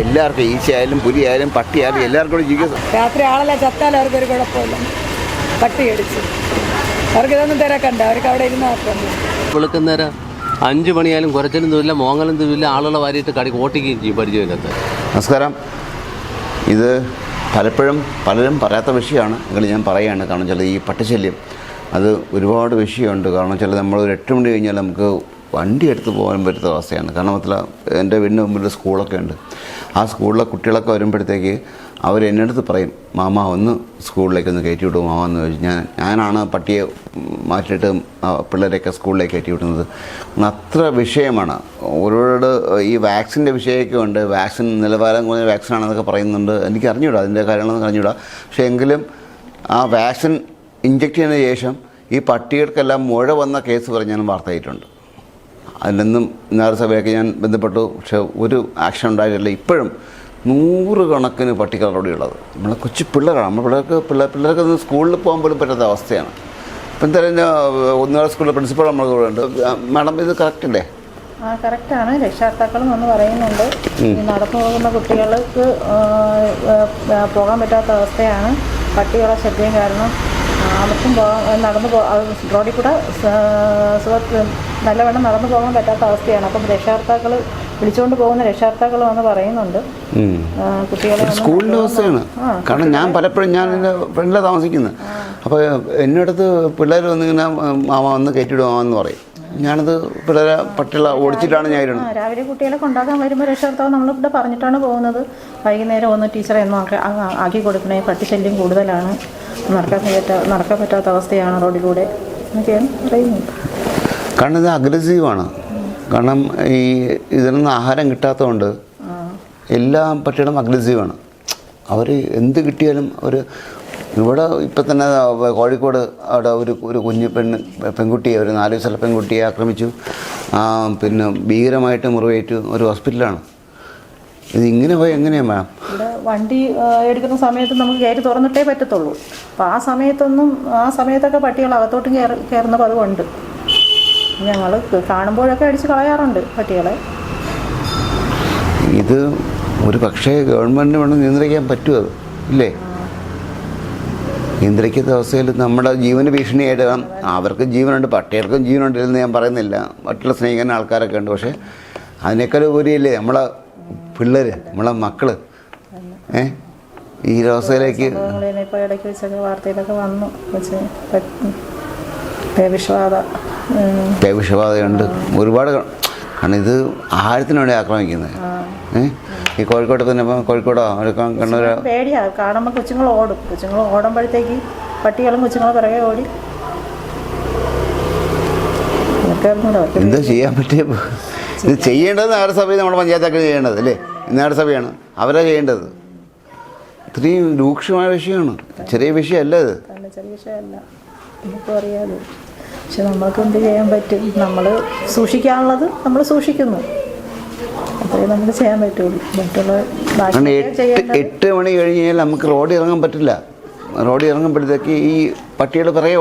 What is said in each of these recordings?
എല്ലാവർക്കും ഈച്ചയായാലും പുലിയായാലും പട്ടിയായാലും എല്ലാവർക്കും കൂടി ജീവിക്കും. രാത്രി ആളല്ല ചത്താലും അവർക്കൊരു കുഴപ്പമില്ല. പട്ടി അടിച്ച് അവർക്ക് ഇതൊന്നും തിരക്കണ്ട, അവർക്ക് അവിടെ ഇരുന്ന് മാത്രം. വെളുക്കുന്നേരം 5 മണിയായാലും കുറച്ചലും തൂരില്ല, മോങ്ങലും തൂരില്ല, ആളുകളെ വാരിയിട്ട് ഓട്ടിക്കുകയും ചെയ്യും പരിചയമില്ലാത്ത. നമസ്കാരം. ഇത് പലപ്പോഴും പലരും പറയാത്ത വിഷയമാണ്, എങ്കിലും ഞാൻ പറയുകയാണ്. കാരണം വെച്ചാൽ ഈ പട്ടിശല്യം അത് ഒരുപാട് വിഷയമുണ്ട്. കാരണം വെച്ചാൽ നമ്മൾ ഒരു 8 മണി കഴിഞ്ഞാൽ നമുക്ക് വണ്ടി എടുത്ത് പോകാൻ പറ്റുന്ന അവസ്ഥയാണ്. കാരണം എൻ്റെ വീടിന് മുമ്പിൽ സ്കൂളൊക്കെ ഉണ്ട്. ആ സ്കൂളിലെ കുട്ടികളൊക്കെ വരുമ്പോഴത്തേക്ക് അവർ എൻ്റെ അടുത്ത് പറയും, മാമ ഒന്ന് സ്കൂളിലേക്കൊന്ന് കയറ്റി വിടും മാമ എന്ന് ചോദിച്ചു. ഞാനാണ് പട്ടിയെ മാറ്റിയിട്ട് പിള്ളേരെയൊക്കെ സ്കൂളിലേക്ക് കയറ്റി വിടുന്നത്. അത്ര വിഷയമാണ്. ഓരോട് ഈ വാക്സിൻ്റെ വിഷയമൊക്കെ ഉണ്ട്. വാക്സിൻ നിലവാരം കുറഞ്ഞ വാക്സിനാണെന്നൊക്കെ പറയുന്നുണ്ട്. എനിക്ക് അറിഞ്ഞൂടാ അതിൻ്റെ കാര്യങ്ങളൊന്നും അറിഞ്ഞൂടാ. പക്ഷേ എങ്കിലും ആ വാക്സിൻ ഇഞ്ചെക്ട് ചെയ്തതിന് ശേഷം ഈ പട്ടികൾക്കെല്ലാം മുഴ വന്ന കേസ് പറഞ്ഞ് ഞാൻ വാർത്തയായിട്ടുണ്ട്. അതിലൊന്നും നഗരസഭയൊക്കെ ഞാൻ ബന്ധപ്പെട്ടു. പക്ഷേ ഒരു ആക്ഷൻ ഉണ്ടായിട്ടില്ല. ഇപ്പോഴും 100 കണക്കിന് പട്ടികളോടെ ഉള്ളത്. നമ്മളെ കൊച്ചു പിള്ളേരാണ്. നമ്മൾ പിള്ളേർക്ക് സ്കൂളിൽ പോകാൻ പോലും പറ്റാത്ത അവസ്ഥയാണ്. ഇപ്പം എന്തായാലും ഒന്നുകൂടെ സ്കൂളിലെ പ്രിൻസിപ്പൾ നമ്മുടെ കൂടെ ഉണ്ട്. മാഡം ഇത് കറക്റ്റ് അല്ലേ? കറക്റ്റാണ്. രക്ഷാകർത്താക്കളും എന്ന് പറയുന്നുണ്ട്, നടന്നു പോകുന്ന കുട്ടികൾക്ക് പോകാൻ പറ്റാത്ത അവസ്ഥയാണ്. പട്ടികളെ ശല്യം കാരണം അവർക്കും നടന്നു റോഡിൽ കൂടെ നല്ലവണ്ണം നടന്നു പോകാൻ പറ്റാത്ത അവസ്ഥയാണ്. അപ്പം രക്ഷാകർത്താക്കൾ വിളിച്ചുകൊണ്ട് പോകുന്ന രക്ഷാകർത്താക്കൾ എന്ന് പറയുന്നുണ്ട് കുട്ടികളെ. സ്കൂളിൻ്റെ അവസ്ഥയാണ്. കാരണം ഞാൻ പലപ്പോഴും എൻ്റെ ഫ്രണ്ടിലാണ് താമസിക്കുന്നത്. അപ്പോൾ എൻ്റെ അടുത്ത് പിള്ളേർ വന്നിങ്ങനെ മാമ വന്ന് കയറ്റിവിടുമാന്ന് പറയും. ഞാനത് പിള്ളേരെ പട്ടികളെ ഓടിച്ചിട്ടാണ് ഞാൻ ഇരുന്നത്. രാവിലെ കുട്ടികളെ കൊണ്ടാക്കാൻ വരുമ്പോൾ രക്ഷാകർത്താവ് നമ്മളിവിടെ പറഞ്ഞിട്ടാണ് പോകുന്നത്, വൈകുന്നേരം ഒന്ന് ടീച്ചറെ ഒന്നും ആക്കി കൊടുക്കണേ, പട്ടിശല്യം കൂടുതലാണ്, നടക്കാൻ പറ്റാത്ത അവസ്ഥയാണ് റോഡിലൂടെ എന്നൊക്കെയാണ് പറയുന്നത്. കാരണം ഇത് അഗ്രസീവാണ്. കാരണം ഇതിനൊന്നും ആഹാരം കിട്ടാത്തതുകൊണ്ട് എല്ലാ പട്ടികളും അഗ്രസീവാണ്. അവർ എന്ത് കിട്ടിയാലും ഇവിടെ ഇപ്പം തന്നെ കോഴിക്കോട് അവിടെ ഒരു കുഞ്ഞു പെൺകുട്ടിയെ, ഒരു 4 വയസ്സുള്ള പെൺകുട്ടിയെ ആക്രമിച്ചു. പിന്നെ ഭീകരമായിട്ട് മുറിവേറ്റു. ഒരു ഹോസ്പിറ്റലാണ്. ഇത് ഇങ്ങനെ പോയി എങ്ങനെയാണ് മാം? ഇവിടെ വണ്ടി എടുക്കുന്ന സമയത്ത് നമുക്ക് കയറി തുറന്നിട്ടേ പറ്റത്തുള്ളൂ. അപ്പോൾ ആ സമയത്തൊക്കെ പട്ടികൾ അകത്തോട്ടും കയറുന്ന പതിവുണ്ട്. ഞങ്ങൾ കാണുമ്പോഴൊക്കെ അടിച്ച് കളയാറുണ്ട് പട്ടികളെ. ഇത് ഒരു പക്ഷേ ഗവൺമെൻറ്റിന് വേണം നിയന്ത്രിക്കാൻ പറ്റുമോ? അത് ഇല്ലേ? നിയന്ത്രിക്കുന്ന അവസ്ഥയിൽ നമ്മുടെ ജീവന് ഭീഷണിയായിട്ട് അവർക്ക് ജീവനുണ്ട്, പട്ടികൾക്കും ജീവനുണ്ട് എന്ന് ഞാൻ പറയുന്നില്ല. പട്ടികളെ സ്നേഹിക്കുന്ന ആൾക്കാരൊക്കെ ഉണ്ട്. പക്ഷേ അതിനേക്കാൾ ഉപരിയല്ലേ നമ്മളെ പിള്ളേർ, നമ്മളെ മക്കൾ ഈ അവസ്ഥയിലേക്ക്. ഇപ്പോൾ ഇടയ്ക്ക് വെച്ചൊക്കെ വാർത്തയിലൊക്കെ വന്നു, പേവിഷബാധയുണ്ട് ഒരുപാട്. കാരണം ഇത് ആഹാരത്തിന് വേണ്ടി ആക്രമിക്കുന്നത്. ഈ കോഴിക്കോട്ട് തന്നെ ഇപ്പം കോഴിക്കോടോ കണ്ണൂരോ പേടിയാണ്. കാണുമ്പോൾ കൊച്ചുങ്ങൾ ഓടുമ്പോഴത്തേക്ക് പട്ടികളും കൊച്ചുങ്ങളും പിറകെ ഓടി. എന്താ ചെയ്യാൻ പറ്റിയ? ഇത് ചെയ്യേണ്ടത് നഗരസഭയിൽ നമ്മുടെ പഞ്ചായത്തൊക്കെ ചെയ്യേണ്ടത് അല്ലേ? നഗരസഭയാണ് അവരാ ചെയ്യേണ്ടത്. ഇത്രയും രൂക്ഷമായ വിഷയമാണ്, ചെറിയ വിഷയമല്ല ഇത്. ചെറിയ വിഷയമല്ല, നമുക്കും അറിയാതെ. പക്ഷെ നമ്മൾക്ക് എന്ത് ചെയ്യാൻ പറ്റും? നമ്മൾ സൂക്ഷിക്കാനുള്ളത് നമ്മൾ സൂക്ഷിക്കുന്നു, അത്രേ നമുക്ക് ചെയ്യാൻ പറ്റുള്ളൂ. മറ്റുള്ള 8 മണി കഴിഞ്ഞ് കഴിഞ്ഞാൽ നമുക്ക് റോഡിൽ ഇറങ്ങാൻ പറ്റില്ല. റോഡിൽ ഇറങ്ങുമ്പോഴത്തേക്ക് ഈ പട്ടിയുടെ പിറകെ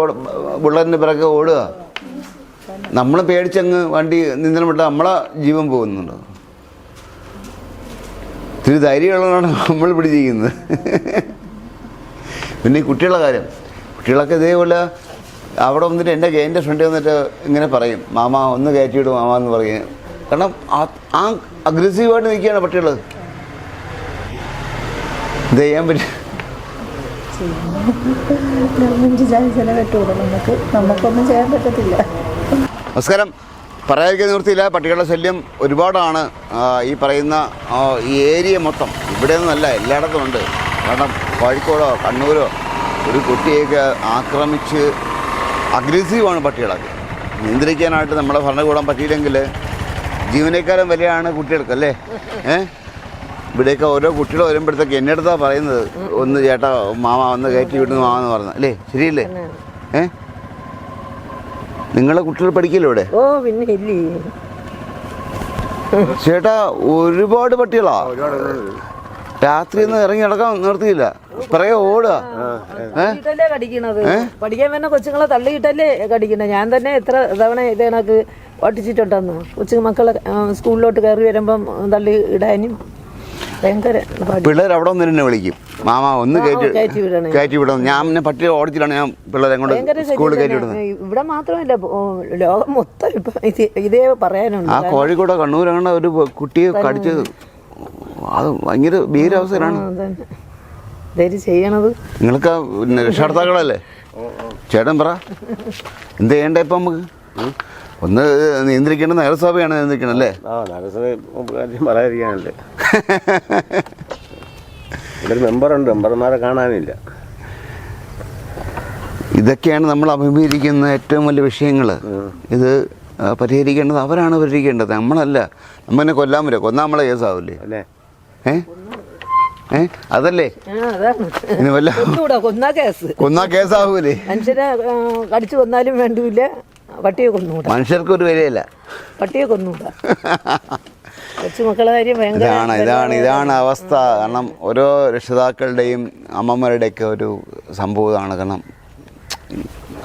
ബുള്ളറ്റിൻ്റെ പിറകെ ഓടുക. നമ്മൾ പേടിച്ചങ്ങ് വണ്ടി നിന്നലും വിട്ടാൽ നമ്മളെ ജീവൻ പോകുന്നുണ്ട്. ഇത്തിരി ധൈര്യമുള്ളതാണ് നമ്മൾ പിടിച്ചിരിക്കുന്നത്. പിന്നെ ഈ കുട്ടികളുടെ കാര്യം, കുട്ടികളൊക്കെ ഇതേപോലെ അവിടെ വന്നിട്ട് എൻ്റെ ഫ്രണ്ട് വന്നിട്ട് ഇങ്ങനെ പറയും, മാമ ഒന്ന് കയറ്റിവിടും മാമ എന്ന് പറയും. കാരണം ആ അഗ്രസീവായിട്ട് നിൽക്കുകയാണ് പട്ടികൾ. ഇത് ചെയ്യാൻ പറ്റും? നമുക്കൊന്നും ചെയ്യാൻ പറ്റത്തില്ല. നമസ്കാരം. പറയാതിരിക്കാൻ നിവൃത്തിയില്ല. പട്ടികളുടെ ശല്യം ഒരുപാടാണ് ഈ പറയുന്ന ഈ ഏരിയ മൊത്തം. ഇവിടെയൊന്നുമല്ല, എല്ലായിടത്തും ഉണ്ട്. കാരണം കോഴിക്കോടോ കണ്ണൂരോ ഒരു കുട്ടിയൊക്കെ ആക്രമിച്ച് അഗ്രസീവാണ് പട്ടികളൊക്കെ. നിയന്ത്രിക്കാനായിട്ട് നമ്മളെ ഭരണകൂടം പറ്റിയില്ലെങ്കിൽ ജീവനേക്കാളും വിലയാണ് കുട്ടികൾക്ക് അല്ലേ? ഇവിടെയൊക്കെ ഓരോ കുട്ടികൾ വരുമ്പോഴത്തേക്ക് എൻ്റെ അടുത്താണ് പറയുന്നത്, ഒന്ന് ചേട്ടാ മാമ ഒന്ന് കയറ്റി വിടുന്നു മാമെന്ന് പറഞ്ഞത് അല്ലേ? ശരിയല്ലേ? നിങ്ങളെ കുട്ടികൾ പഠിക്കില്ല ഇവിടെ? ഓ പിന്നെ ഇല്ലേ ചേട്ടാ, ഒരുപാട് പട്ടികളാ. രാത്രി ഒന്നും ഇറങ്ങി നടക്കാൻ നിർത്തിയില്ല, പിറകെ ഓടുക. കടിക്കണത് പഠിക്കാൻ വേണ്ട കൊച്ചുങ്ങളെ തള്ളിയിട്ടല്ലേ കടിക്കണേ. ഞാൻ തന്നെ എത്ര തവണ ഇത് കണക്ക് ഓട്ടിച്ചിട്ടുണ്ടെന്ന്. കൊച്ചു മക്കളെ സ്കൂളിലോട്ട് കയറി വരുമ്പം തള്ളി ഇടാനും ഭയങ്കര പിള്ളേർ അവിടെ ഒന്ന് തന്നെ വിളിക്കും, മാമ ഒന്ന് കയറ്റി വിടണേ. കയറ്റി വിടണം. ഞാൻ പിന്നെ പട്ടിയെ ഓടിച്ചിട്ടാണ് ഞാൻ പിള്ളേരെ കൊണ്ട് ഭയങ്കര സ്കൂളിൽ ശല്യം കയറ്റി തന്നെ. വിടുന്നത്. ഇവിടെ മാത്രമല്ല ലോകം മൊത്തം ഇപ്പൊ ഇതേ പറയാനുണ്ട്. ആ കോഴിക്കോട് കണ്ണൂരാണ് ഒരു കുട്ടിയെ കടിച്ച്, അത് ഭയങ്കര ഭീകരാവസ്ഥയിലാണ്. ഇതാര് ചെയ്യണത്? നിങ്ങൾക്ക് പിന്നെ രക്ഷാകർത്താക്കളല്ലേ, ചേട്ടൻ പറ എന്ത് ചെയ്യണ്ടേ ഇപ്പം നമുക്ക്? ഒന്ന് നിയന്ത്രിക്കേണ്ട നഗരസഭയാണ് നിയന്ത്രിക്കണം അല്ലേ? നഗരസഭ പറയാതിരിക്കാനല്ലേ. ഇവിടെ മെമ്പറുണ്ട്, മെമ്പർമാരെ കാണാനില്ല. ഇതൊക്കെയാണ് നമ്മൾ അഭിമുഖീകരിക്കുന്ന ഏറ്റവും വലിയ വിഷയങ്ങൾ. ഇത് പരിഹരിക്കേണ്ടത് അവരാണ് പരിഹരിക്കേണ്ടത്, നമ്മളല്ല. നമ്മനെ കൊല്ലാൻ പറ്റുമോ? കൊന്നാ നമ്മളെ കേസാവില്ലേ അല്ലേ? അതല്ലേ ഇനി വല്ല കൊന്നാ കേസാവൂലേ? മനുഷ്യരെ കടിച്ചു കൊന്നാലും വേണ്ടൂല, പട്ടിയെ കൊന്നൂടാ. മനുഷ്യർക്കൊരു വിലയില്ല, പട്ടിയെ കൊന്നൂടാ. കൊച്ചുമക്കളെ കാര്യം ഭയങ്കര ഇതാണ് അവസ്ഥ. കാരണം ഓരോ രക്ഷിതാക്കളുടെയും അമ്മമാരുടെയൊക്കെ ഒരു സംഭവമാണ്. കാരണം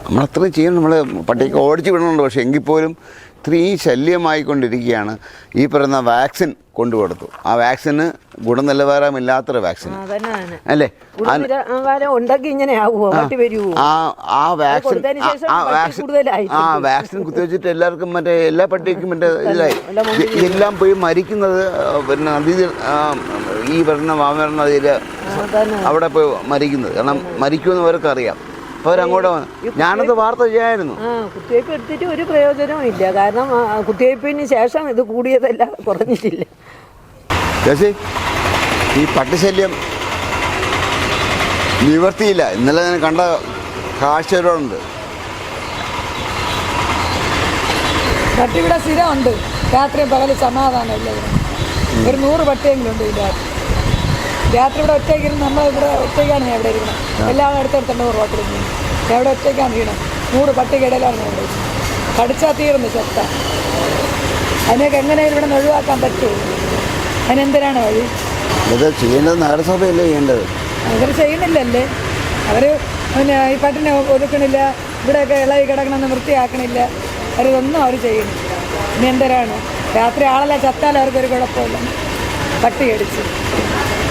നമ്മളത്രയും ചെയ്യണം, നമ്മൾ പട്ടിക്ക് ഓടിച്ചു വിടണുണ്ട്. പക്ഷേ എങ്കിൽ പോലും ഇത്രയും ശല്യമായിക്കൊണ്ടിരിക്കുകയാണ്. ഈ പറയുന്ന വാക്സിൻ കൊണ്ടുകൊടുത്തു, ആ വാക്സിന് ഗുണനിലവാരമില്ലാത്തൊരു വാക്സിൻ അല്ലേ? ഉണ്ടെങ്കിൽ ഇങ്ങനെ ആവുമോ? പട്ടി വരുമോ? ആ വാക്സിൻ കുത്തിവെച്ചിട്ട് എല്ലാവർക്കും മറ്റേ എല്ലാ പട്ടിക്കും മറ്റേ ഇതായി ഇതെല്ലാം പോയി മരിക്കുന്നത്. പിന്നെ നദീ ഈ പറഞ്ഞ വാമരണ നദിയിൽ അവിടെ പോയി മരിക്കുന്നത്. കാരണം മരിക്കുമെന്ന് അവർക്ക് അറിയാം. അപ്പോൾ അവരങ്ങോട്ട് ഞാനത് വാർത്ത ചെയ്യായിരുന്നു. കുത്തിവയ്പ്പ് എടുത്തിട്ട് ഒരു പ്രയോജനവും ഇല്ല. കാരണം കുത്തിവയ്പ്പിന് ശേഷം ഇത് കൂടിയതല്ല, കുറഞ്ഞിട്ടില്ല. ചേച്ചി, ഈ പട്ടിശല്യം നിവർത്തിയില്ല. ഇന്നലെ ഞാൻ കണ്ട കാഴ്ചകളുണ്ട്. പട്ടി ഇവിടെ സ്ഥിരമുണ്ട്, രാത്രി പകല് സമാധാനമില്ല. ഇവിടെ ഒരു 100 പട്ടിയെങ്കിലും ഉണ്ട് ഇതിൻ്റെ. രാത്രി ഇവിടെ ഒറ്റയ്ക്കിരുന്ന് നമ്മളിവിടെ ഒറ്റയ്ക്കാണ് ഞാൻ ഇവിടെ ഇരിക്കണം. എല്ലാവരും അടുത്തടുത്തുണ്ട് റോട്ടിൽ നിന്ന്. ഞാൻ ഇവിടെ ഒറ്റയ്ക്കാണ് ഇരിക്കണം. 100 പട്ടിക്കിടയിലാണ് ഞാൻ ഇവിടെ. കടിച്ചാൽ തീർന്നു ചത്ത. അതിനൊക്കെ എങ്ങനെ ഇവിടെ നിന്ന് ഒഴിവാക്കാൻ പറ്റുമോ? അതിനെന്തിനാണ് വഴി? ഇത് ചെയ്യേണ്ടത് നഗരസഭയല്ലേ ചെയ്യേണ്ടത്? അവർ ചെയ്യുന്നില്ലല്ലേ. അവർ പിന്നെ ഈ പട്ടിനെ ഒതുക്കണില്ല, ഇവിടെയൊക്കെ ഇളകി കിടക്കണമെന്ന് വൃത്തിയാക്കണില്ല. അവരൊന്നും അവർ ചെയ്യുന്നില്ല. ഇനി എന്തരാണ്? രാത്രി ആളെല്ലാം ചത്താൽ അവർക്കൊരു കുഴപ്പമില്ല, പട്ടി അടിച്ച്.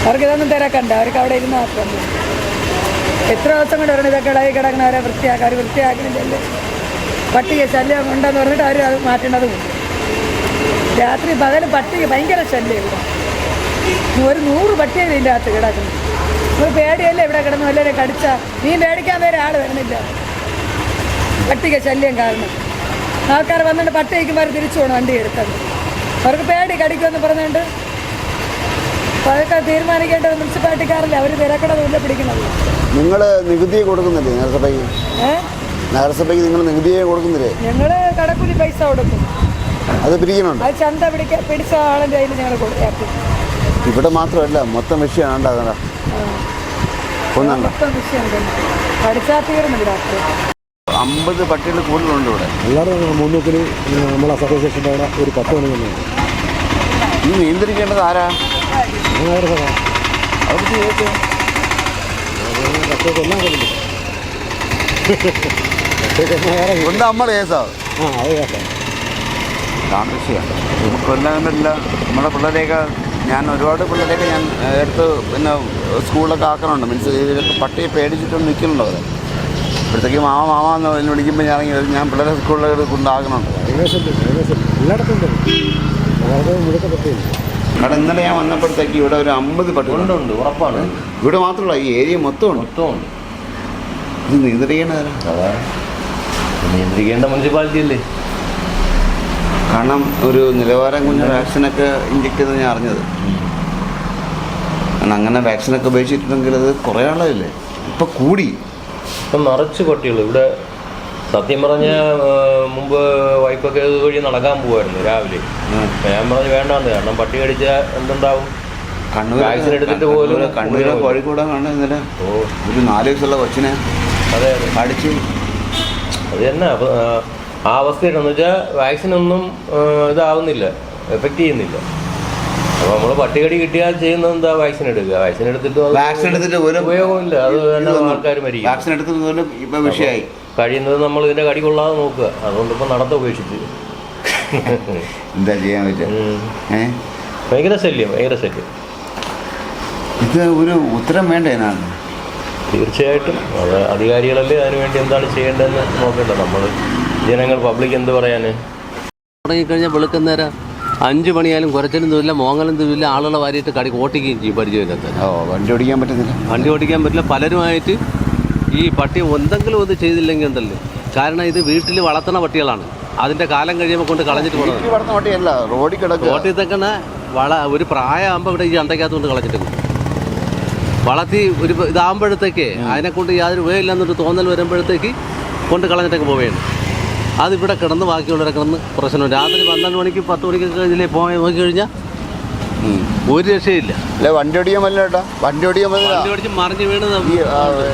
അവർക്കിതൊന്നും തിരക്കണ്ട, അവർക്ക് അവിടെ ഇരുന്ന് മാത്രം. എത്ര ദിവസം കൊണ്ട് പറഞ്ഞാൽ ഇതൊക്കെ ഇളകി കിടക്കണം, അവരെ വൃത്തിയാക്കുക. അവർ വൃത്തിയാക്കണില്ലല്ലേ. പട്ടിക്ക് ശല്യം ഉണ്ടെന്ന് പറഞ്ഞിട്ട് അവർ അത് മാറ്റേണ്ടതുമുണ്ട്. രാത്രി പകൽ പട്ടിക്ക് ഭയങ്കര ശല്യം. ഇവിടെ ഒരു 100 പട്ടിയാണ് ഇതിൻ്റെ അകത്ത് കിടക്കുന്നത്. ഒരു പേടിയല്ലേ ഇവിടെ കിടന്നു എല്ലാവരും കടിച്ചാൽ. നീ പേടിക്കാൻ വേറെ ആൾ വരുന്നില്ല, പട്ടിക്ക് ശല്യം കാരണം. ആൾക്കാർ വന്നിട്ട് പട്ടി വയ്ക്കുമ്പോൾ അവർ തിരിച്ചു പോകണം വണ്ടി എടുത്തത്. അവർക്ക് പേടി കടിക്കുമെന്ന് പറഞ്ഞുകൊണ്ട്. അപ്പോൾ അതൊക്കെ തീരുമാനിക്കേണ്ടത് മുനിസിപ്പാലിറ്റിക്കാരല്ലേ, അവർ തിരക്കണതുമില്ല പിടിക്കണത്. നിങ്ങൾ നികുതി കൊടുക്കുന്നില്ലേ നഗരസഭയ്ക്ക്? നഗരസഭയ്ക്ക് നിങ്ങൾ നികുതിയെ കൊടുക്കുന്നില്ലേ? ഞങ്ങൾ കടക്കൂലി പൈസ കൊടുക്കും, അത് പിരിക്കണുണ്ട്. അത് ചന്ത പിടിച്ച ആളിൻ്റെ കയ്യിൽ ഞങ്ങൾ കൊടുക്കും. ഇവിടെ മാത്രമല്ല, മൊത്തം വിഷയമാണ് ഉണ്ടാകണ്ട. ഒന്നുണ്ട മൊത്തം വിഷയം കടിച്ചാൽ തീർന്നില്ല. രാത്രി 50 പട്ടികൾ കൂടുതലുണ്ട് ഇവിടെ. എല്ലാവരും മുന്നൂക്കിന് നമ്മളെ അസോസിയേഷൻ്റെ അവിടെ ഒരു 10 മണി തന്നെയാണ്. ഈ നിയന്ത്രിക്കേണ്ടത് ആരാ? അവർക്ക് ഒന്ന് നമ്മുടെ കേസാവും. താമസിയാണ് നമുക്കെല്ലാം പറ്റില്ല. നമ്മുടെ പിള്ളേരെയൊക്കെ ഞാൻ ഒരുപാട് പിള്ളേരെയൊക്കെ ഞാൻ എടുത്ത് പിന്നെ സ്കൂളിലൊക്കെ ആക്കണുണ്ട്. മീൻസ് ഇതിലൊക്കെ പട്ടിയെ പേടിച്ചിട്ടൊന്നും നിൽക്കുന്നുണ്ടോ? അവർ ഇപ്പോഴത്തേക്ക് മാമ എന്ന് വിളിക്കുമ്പോൾ ഞാൻ പിള്ളേരെ സ്കൂളിലൊക്കെ കൊണ്ടാക്കണുണ്ട്. കാരണം ഇന്നലെ ഞാൻ വന്നപ്പോഴത്തേക്ക് ഇവിടെ ഒരു 50 പട്ടി ഉണ്ട്, ഉറപ്പാണ്. ഇവിടെ മാത്രമല്ല, ഈ ഏരിയ മൊത്തമുണ്ട്. ഇത് നിയന്ത്രിക്കണതല്ല, നിയന്ത്രിക്കേണ്ട മുനിസിപ്പാലിറ്റി അല്ലേ. കാരണം ഒരു നിലവാരം കുഞ്ഞ വാക്സിനൊക്കെ ഇഞ്ചെക്ട് ചെയ്ത് ഞാൻ അറിഞ്ഞത്. കാരണം അങ്ങനെ വാക്സിനൊക്കെ ഉപയോഗിച്ചിട്ടുണ്ടെങ്കിൽ അത് കുറേ ആളല്ലേ ഇപ്പം കൂടി. ഇപ്പം നിറച്ച് പട്ടികൾ ഇവിടെ. സത്യം പറഞ്ഞ മുമ്പ് വൈപ്പൊക്കെ വഴി നടക്കാൻ പോകുമായിരുന്നു രാവിലെ. ഞാൻ പറഞ്ഞു വേണ്ടാന്ന്, കാരണം പട്ടി കടിച്ചാൽ എന്തുണ്ടാവും? വാക്സിൻ എടുത്തിട്ട് പോലും കണ്ണൂരോ കോഴിക്കോടോ കാണുന്ന ഇന്നലെ ഒരു 4 വയസ്സുള്ള കൊച്ചിനെ അതെ അടിച്ച്. അത് തന്നെ ആ അവസ്ഥയാണെന്ന് വെച്ചാൽ വാക്സിനൊന്നും ഇതാവുന്നില്ല, എഫക്റ്റ് ചെയ്യുന്നില്ല. അപ്പോൾ നമ്മൾ പട്ടികടി കിട്ടിയാൽ ചെയ്യുന്നത് എന്താ? വാക്സിൻ എടുക്കുക. വാക്സിൻ എടുത്തിട്ട് ഒരു ഉപയോഗമില്ല. അത് തന്നെ ആൾക്കാർ മരിക്കും. വാക്സിൻ എടുത്തത് പോലും ഇപ്പം വിഷയമായി. കഴിയുന്നത് നമ്മൾ ഇതിൻ്റെ കടി കൊള്ളാതെ നോക്കുക. അതുകൊണ്ട് ഇപ്പം നടത്ത ഉപേക്ഷിച്ച് എന്താ ചെയ്യാൻ പറ്റുക? ഭയങ്കര ശല്യം. ഇത് ഒരു ഉത്തരം വേണ്ട എന്നാണ്. തീർച്ചയായിട്ടും അത് അധികാരികളല്ലേ അതിനുവേണ്ടി എന്താണ് ചെയ്യേണ്ടതെന്ന് നോക്കേണ്ടത്. നമ്മൾ ജനങ്ങൾ പബ്ലിക് എന്ത് പറയാൻ തുടങ്ങിക്കഴിഞ്ഞാൽ വെളുക്കുന്നേരം 5 മണിയായാലും കുറച്ചലും തരില്ല, മോങ്ങലും തരില്ല, ആളുകളെ വാരിയിട്ട് ഓട്ടിക്കുകയും ചെയ്യും. പരിചയമില്ലാത്ത വണ്ടി ഓടിക്കാൻ പറ്റുന്നില്ല. വണ്ടി ഓടിക്കാൻ പറ്റില്ല. പലരുമായിട്ട് ഈ പട്ടി എന്തെങ്കിലും ഒന്ന് ചെയ്തില്ലെങ്കിൽ ഉണ്ടല്ലോ. കാരണം ഇത് വീട്ടിൽ വളർത്തുന്ന പട്ടികളാണ്. അതിൻ്റെ കാലം കഴിയുമ്പോൾ കൊണ്ട് കളഞ്ഞിട്ട് പോകുന്നത്. റോഡിൽ തെക്കണ ഒരു പ്രായമാകുമ്പോൾ ഇവിടെ ഈ അണ്ടയ്ക്കകത്ത് കൊണ്ട് കളഞ്ഞിട്ട് വളർത്തി ഒരു ഇതാകുമ്പോഴത്തേക്ക് അതിനെക്കൊണ്ട് യാതൊരു ഉപയോഗമില്ലെന്നൊരു തോന്നൽ വരുമ്പോഴത്തേക്ക് കൊണ്ട് കളഞ്ഞിട്ടൊക്കെ പോവുകയാണ്. അതിവിടെ കിടന്ന് ബാക്കിയുള്ളവരെ കിടന്ന് പ്രശ്നം. രാത്രി 12 മണിക്ക് 10 മണിക്കൊക്കെ ഇതിലേ പോയി നോക്കിക്കഴിഞ്ഞാൽ ഒരു രക്ഷയില്ല. വണ്ടി ഓടിക്കാൻ പറ്റില്ല കേട്ടോ. വണ്ടി ഓടിച്ച് മറിഞ്ഞ് വീണ്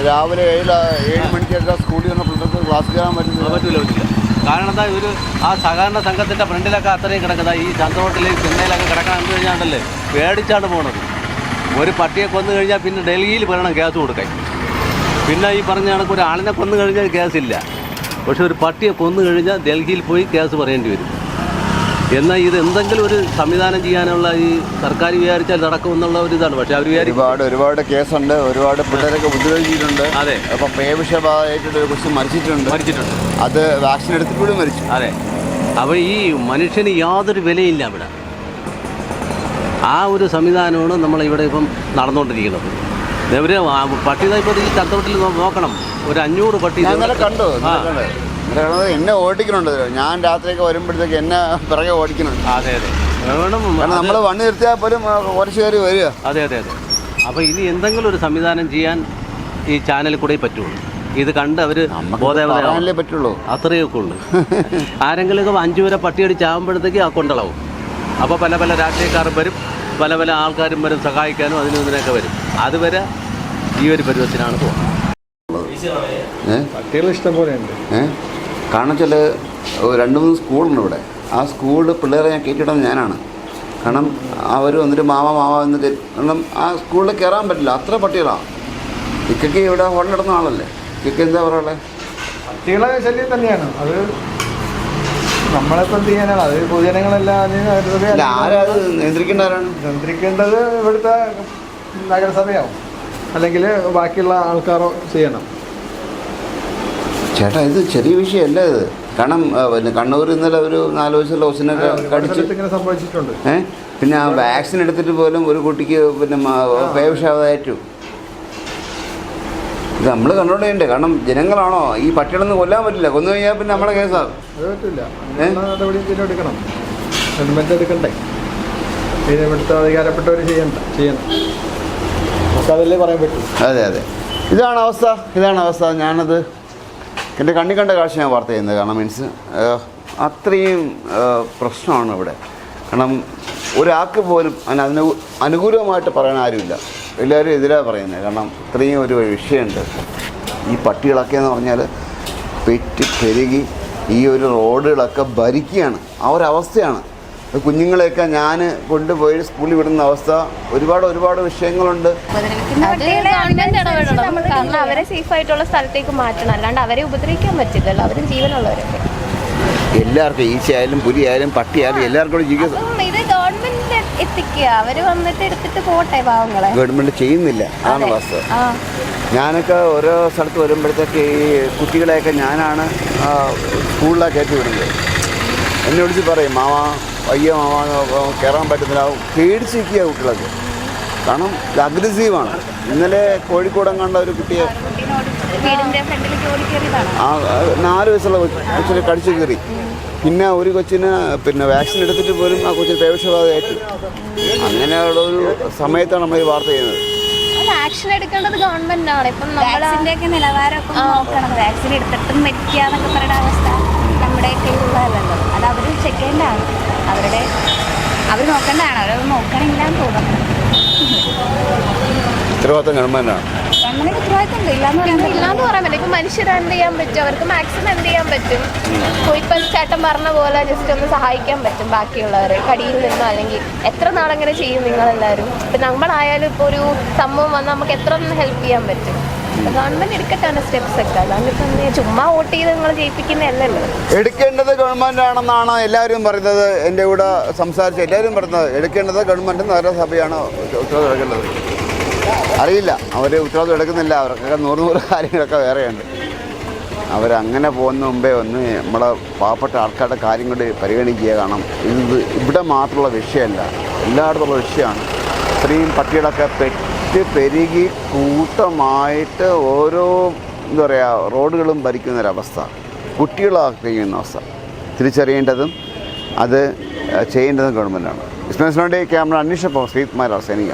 രാവിലെ 7 മണിക്കൊക്കെ സ്കൂളിൽ വന്ന പിള്ളേർക്ക് ക്ലാസ് കയറാൻ പറ്റില്ല. കാരണം എന്താ ഒരു ആ സഹകരണ സംഘത്തിൻ്റെ ഫ്രണ്ടിലൊക്കെ അത്രയും കിടക്കുന്നത് ഈ ചന്തോട്ടിൽ ചെന്നൈയിലൊക്കെ കിടക്കണം എന്ന് കഴിഞ്ഞാണ്ടല്ലേ പേടിച്ചാണ് പോണത്. ഒരു പട്ടിയെ കൊന്നു കഴിഞ്ഞാൽ പിന്നെ ഡൽഹിയിൽ പറയണം ഗ്യാസ് കൊടുക്കാൻ. പിന്നെ ഈ പറഞ്ഞ കണക്ക് ഒരു ആളിനെ കൊന്നു കഴിഞ്ഞാൽ ഗ്യാസില്ല. പക്ഷെ ഒരു പട്ടിയെ കൊന്നു കഴിഞ്ഞാൽ ഡൽഹിയിൽ പോയി ഗ്യാസ് പറയേണ്ടി വരും. എന്നാൽ ഇത് എന്തെങ്കിലും ഒരു സംവിധാനം ചെയ്യാനുള്ള ഈ സർക്കാർ വിചാരിച്ചാൽ നടക്കുമെന്നുള്ള ഒരു ഇതാണ്. പക്ഷെ അവർ ഒരുപാട് കേസുണ്ട്. ഒരുപാട് പിള്ളേരൊക്കെ ഉപദ്രവിച്ചിട്ടുണ്ട്. അതെ. അപ്പോൾ പേവിഷബാധയായിട്ട് ഒരു കുറിച്ച് മരിച്ചിട്ടുണ്ട്. അത് വാക്സിൻ എടുത്തിട്ടും മരിച്ചു. അതെ. അപ്പോൾ ഈ മനുഷ്യന് യാതൊരു വിലയില്ല ഇവിടെ. ആ ഒരു സംവിധാനമാണ് നമ്മളിവിടെ ഇപ്പം നടന്നുകൊണ്ടിരിക്കുന്നത്. ഇവർ പട്ടി ഇപ്പോൾ ഈ ചന്തവട്ടിൽ നോക്കണം, ഒരു 500 പട്ടി കണ്ടു. എന്നെ ഓടിക്കുന്നുണ്ട്. ഞാൻ രാത്രിയൊക്കെ വരുമ്പോഴത്തേക്ക് എന്നെ പിറകെ ഓടിക്കുന്നുണ്ട്. അതെ അതെ വേണം. നമ്മൾ വണ്ടി നിർത്തിയാൽ പോലും കുറച്ച് കയറി വരിക. അതെ അതെ അതെ. അപ്പോൾ ഇനി എന്തെങ്കിലും ഒരു സംവിധാനം ചെയ്യാൻ ഈ ചാനലിൽ കൂടെ പറ്റുള്ളൂ. ഇത് കണ്ട് അവർ ബോധവതല്ലേ പറ്റുള്ളൂ. അത്രയൊക്കെ ഉള്ളൂ. ആരെങ്കിലുമൊക്കെ 5 വരെ പട്ടിയടിച്ചാകുമ്പോഴത്തേക്ക് ആ കൊണ്ടളവും. അപ്പോൾ പല പല രാഷ്ട്രീയക്കാരും വരും, പല പല ആൾക്കാരും വരും സഹായിക്കാനും അതിനും ഇതിനൊക്കെ വരും. അതുവരെ ഈ ഒരു പരുവത്തിനാണ് പോകുന്നത്. പട്ടികൾ ഇഷ്ടം പോലെയുണ്ട്. കാരണം വെച്ചാൽ 2-3 സ്കൂളുണ്ട് ഇവിടെ. ആ സ്കൂളിൽ പിള്ളേരെ ഞാൻ കയറ്റിയിടുന്നത് ഞാനാണ്. കാരണം അവർ വന്നിട്ട് മാമ എന്ന് കാരണം ആ സ്കൂളിൽ കയറാൻ പറ്റില്ല, അത്ര പട്ടികളാണ്. ഇക്കൊക്കെ ഇവിടെ ഹോട്ടലിടുന്ന ആളല്ലേ. ഇക്കൊക്കെ എന്താ പറയുള്ളത്? പട്ടികളെ ശല്യം തന്നെയാണ്. അത് നമ്മളിപ്പം എന്ത് ചെയ്യാനാണ്? അത് പൊതുജനങ്ങളെല്ലാം ആരാ അത് നിയന്ത്രിക്കേണ്ടവരാണ്? നിയന്ത്രിക്കേണ്ടത് ഇവിടുത്തെ നഗരസഭയാവും, അല്ലെങ്കിൽ ബാക്കിയുള്ള ആൾക്കാരോ ചെയ്യണം. ചേട്ടാ ഇത് ചെറിയ വിഷയമല്ല ഇത്. കാരണം പിന്നെ കണ്ണൂർ ഇന്നലെ ഒരു 4 വയസ്സുള്ള കൊച്ചിനൊക്കെ കടിച്ച് ഇങ്ങനെ സംഭവിച്ചിട്ടുണ്ട്. പിന്നെ ആ വാക്സിൻ എടുത്തിട്ട് പോലും ഒരു കുട്ടിക്ക് പിന്നെ പേവിഷബാധയേറ്റു. ഇത് നമ്മൾ കൺട്രോൾ ചെയ്യണ്ടേ? കാരണം ജനങ്ങളാണോ ഈ പട്ടികളൊന്നും കൊല്ലാൻ പറ്റില്ല. കൊന്നു കഴിഞ്ഞാൽ പിന്നെ നമ്മളെ കേസാകും. അത് പറ്റില്ല. നടപടി എടുക്കണം, ഗവൺമെൻറ് എടുക്കണ്ടേ? ഇത് ഇവിടുത്തെ അധികാരപ്പെട്ടവർ ചെയ്യണം. അതല്ലേ പറയാൻ പറ്റും. അതെ അതെ, ഇതാണ് അവസ്ഥ. ഞാനത് എൻ്റെ കണ്ണി കണ്ട കാഴ്ച ഞാൻ വാർത്ത ചെയ്യുന്നത്. കാരണം മീൻസ് അത്രയും പ്രശ്നമാണ് ഇവിടെ. കാരണം ഒരാൾക്ക് പോലും അതിന് അനുകൂലമായിട്ട് പറയാൻ ആരുമില്ല. എല്ലാവരും എതിരാണ് പറയുന്നത്. കാരണം ഇത്രയും ഒരു വിഷയമുണ്ട്. ഈ പട്ടികളൊക്കെ എന്ന് പറഞ്ഞാൽ പെറ്റ് പെരുകി ഈ ഒരു റോഡുകളൊക്കെ ഭരിക്കുകയാണ്. ആ ഒരവസ്ഥയാണ്. കുഞ്ഞുങ്ങളെയൊക്കെ ഞാൻ കൊണ്ടുപോയി സ്കൂളിൽ വിടുന്ന അവസ്ഥ. ഒരുപാട് വിഷയങ്ങളുണ്ട്. കാരണം അവരെ സേഫ് ആയിട്ടുള്ള സ്ഥലത്തേക്ക് മാറ്റണം, അല്ലാണ്ട് അവരെ ഉപദ്രവിക്കാൻ പറ്റില്ലല്ലോ. അവരും ജീവനുള്ളവരൊക്കെ. എല്ലാവർക്കും ഈച്ചയായാലും പുലിയായാലും പട്ടിയായാലും എല്ലാവർക്കും ജീവിക്കാൻ ഇത് ഗവൺമെന്റ് എത്തിക്കുക. അവര് വന്നിട്ട് എടുത്തിട്ട് പോട്ടെ പാവങ്ങളെ. ഗവൺമെന്റ് ചെയ്യുന്നില്ല, അതാണ് അവസ്ഥ. ഞാനൊക്കെ ഓരോ സ്ഥലത്ത് വരുമ്പോഴത്തേക്ക് ഈ കുട്ടികളെയൊക്കെ ഞാനാണ് സ്കൂളിലാണ് കയറ്റി വിടുന്നത്. എന്നെ വിളിച്ച് പറയും മാമ അയ്യോ മാമ കയറാൻ പറ്റുന്നില്ല. പേടിച്ചിരിക്കുക കുട്ടികളൊക്കെ. കാരണം ഇത് അഗ്രസീവാണ്. ഇന്നലെ കോഴിക്കോട് കണ്ട ഒരു കുട്ടിയെ 4 വയസ്സുള്ള കൊച്ചിനെ കടിച്ചു കയറി. പിന്നെ ഒരു കൊച്ചിന് പിന്നെ വാക്സിൻ എടുത്തിട്ട് പോലും ആ കൊച്ചിന് പേവിഷബാധ ഏറ്റു. അങ്ങനെയുള്ളൊരു സമയത്താണ് നമ്മൾ ഈ വാർത്ത ചെയ്യുന്നത്. ആക്ഷൻ എടുക്കേണ്ടത് ഗവൺമെന്റ് ആണ്. ഇപ്പം വാക്സിന്റെയൊക്കെ നിലവാരമൊക്കെ നോക്കണം. വാക്സിൻ എടുത്തിട്ടും മരിക്കുക എന്നൊക്കെ പറയുന്ന അവസ്ഥ നമ്മുടെ കയ്യിലുള്ളതല്ലല്ലോ. അത് അവർ ചെക്ക് ചെയ്യേണ്ടതാണ്. അവർ നോക്കേണ്ടതാണ്. അവരത് നോക്കണമെങ്കിലാന്ന് തോന്നുന്നത്. ഉത്തരവാദിത്തം ഗവൺമെന്റാണ്. ഗവൺമെന്റിന് ഉത്തരവാദിത്തം ഇല്ലാന്ന് പറയാൻ പറ്റില്ല. ഇപ്പം മനുഷ്യർ എന്ത് ചെയ്യാൻ പറ്റും? അവർക്ക് മാക്സിമം എന്ത് ചെയ്യാൻ പറ്റും? ഇപ്പം ചേട്ടൻ പറഞ്ഞ പോലെ ജസ്റ്റ് ഒന്ന് സഹായിക്കാൻ പറ്റും. ബാക്കിയുള്ളവരെ കടിയിൽ നിന്നോ അല്ലെങ്കിൽ എത്ര നാളെങ്ങനെ ചെയ്യും നിങ്ങളെല്ലാവരും? ഇപ്പം നമ്മളായാലും ഇപ്പോൾ ഒരു സംഭവം വന്നാൽ നമുക്ക് എത്ര ഒന്ന് ഹെൽപ്പ് ചെയ്യാൻ പറ്റും? ഗവൺമെന്റ് എടുക്കട്ടാണ് സ്റ്റെപ്സ് ഒക്കെ. അല്ലാണ്ട് ഇപ്പം ചുമ്മാ വോട്ട് ചെയ്ത് നിങ്ങൾ ജയിപ്പിക്കുന്നതല്ലല്ലോ. എടുക്കേണ്ടത് ഗവൺമെൻറ് ആണെന്നാണ് എല്ലാവരും പറയുന്നത്. എൻ്റെ കൂടെ സംസാരിച്ച് എല്ലാവരും പറയുന്നത് എടുക്കേണ്ടത് ഗവൺമെൻറ് നഗരസഭയാണ് ഉത്തരവാദിത്വം എടുക്കേണ്ടത്. അറിയില്ല, അവർ ഉത്തരവാദിത്വം എടുക്കുന്നില്ല. അവർക്കൊക്കെ നൂറ് കാര്യങ്ങളൊക്കെ വേറെയുണ്ട്. അവരങ്ങനെ പോകുന്ന മുമ്പേ ഒന്ന് നമ്മളെ പാവപ്പെട്ട ആൾക്കാരുടെ കാര്യം കൊണ്ട് പരിഗണിക്കുക. കാരണം ഇത് ഇവിടെ മാത്രമുള്ള വിഷയമല്ല, എല്ലായിടത്തുള്ള വിഷയമാണ്. ഇത്രയും പട്ടികളൊക്കെ പെരുകി കൂട്ടമായിട്ട് ഓരോ എന്താ പറയുക റോഡുകളും ഭരിക്കുന്നൊരവസ്ഥ, കുട്ടികളാക്കുന്ന അവസ്ഥ തിരിച്ചറിയേണ്ടതും അത് ചെയ്യേണ്ടതും ഗവൺമെൻറ്റാണ്. ഇസ്മായിൽ ക്യാമറ അന്വേഷണം ശ്രീകുമാർ സൈനിക.